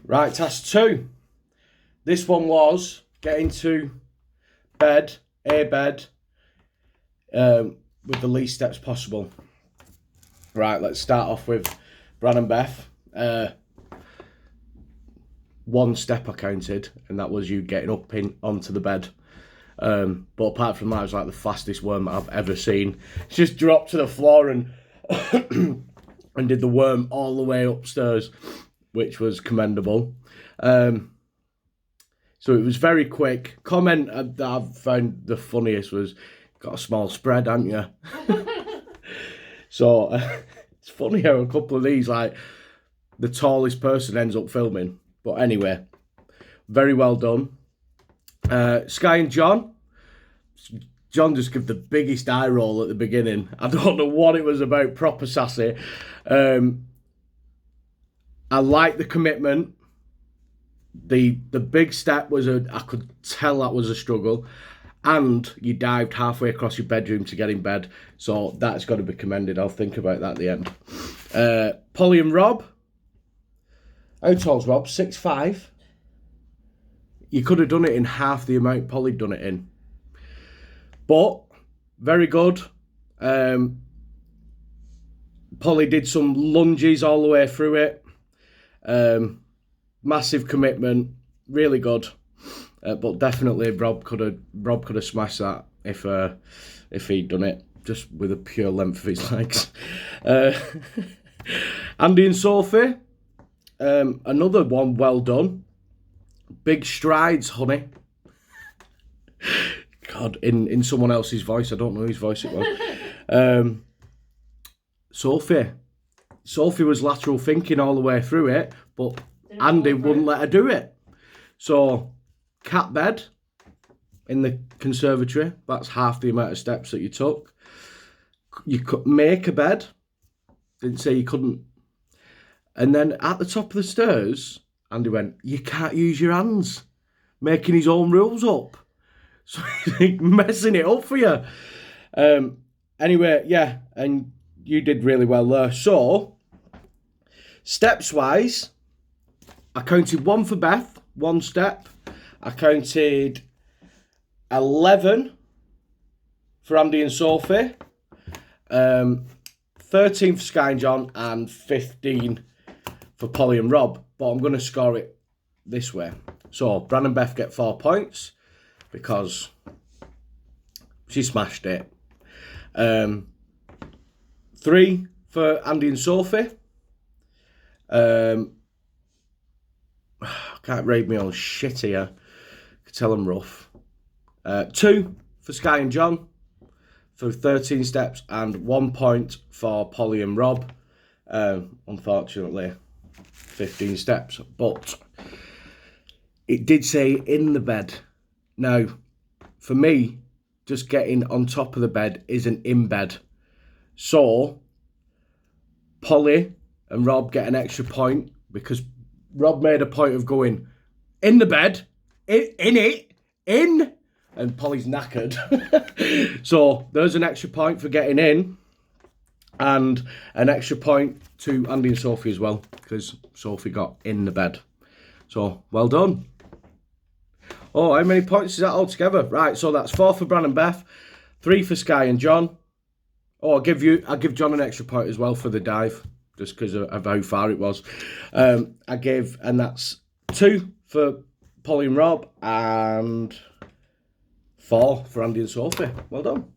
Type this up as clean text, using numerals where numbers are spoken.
Right, task 2. This one was get into bed, with the least steps possible. Right, let's start off with Bran and Beth. 1 step I counted, and that was you getting up onto the bed. But apart from that, it was like the fastest worm I've ever seen. It just dropped to the floor and and did the worm all the way upstairs, which was commendable. So it was very quick. Comment that I've found the funniest was, got a small spread, haven't you? So it's funny how a couple of these, like, the tallest person ends up filming. But anyway, very well done. Sky and John. John just gave the biggest eye roll at the beginning. I don't know what it was about, proper sassy. I like the commitment. The big step was I could tell that was a struggle. And you dived halfway across your bedroom to get in bed. So that's got to be commended. I'll think about that at the end. Polly and Rob. How tall's Rob? 6'5". You could have done it in half the amount Polly'd done it in. But, very good. Polly did some lunges all the way through it. Massive commitment. Really good. But definitely Rob could have smashed that if he'd done it just with the pure length of his legs. Andy and Sophie, another one well done. Big strides, honey. God, in someone else's voice. I don't know whose voice it was. Sophie was lateral thinking all the way through it, but Andy wouldn't let her do it. So, cat bed in the conservatory. That's half the amount of steps that you took. You could make a bed. Didn't say you couldn't. And then at the top of the stairs, Andy went, you can't use your hands. Making his own rules up. So he's messing it up for you. Anyway, yeah, and you did really well there. So, steps-wise, I counted 1 for Beth, 1 step. I counted 11 for Andy and Sophie, 13 for Sky and John, and 15 for Polly and Rob. But I'm going to score it this way. So, Bran and Beth get 4 points because she smashed it. 3 for Andy and Sophie. Can't rate me on shit here. I can tell I'm rough. 2 for Sky and John for 13 steps, and 1 point for Polly and Rob. Unfortunately, 15 steps. But it did say in the bed. Now, for me, just getting on top of the bed isn't in bed. So, Polly and Rob get an extra point because Rob made a point of going in the bed, in, and Polly's knackered. So, there's an extra point for getting in, and an extra point to Andy and Sophie as well, because Sophie got in the bed. So, well done. Oh, how many points is that altogether? Right, so that's 4 for Bran and Beth, 3 for Sky and John. Oh, I'll give John an extra point as well for the dive, just because of how far it was. And that's 2 for Polly and Rob, and 4 for Andy and Sophie. Well done.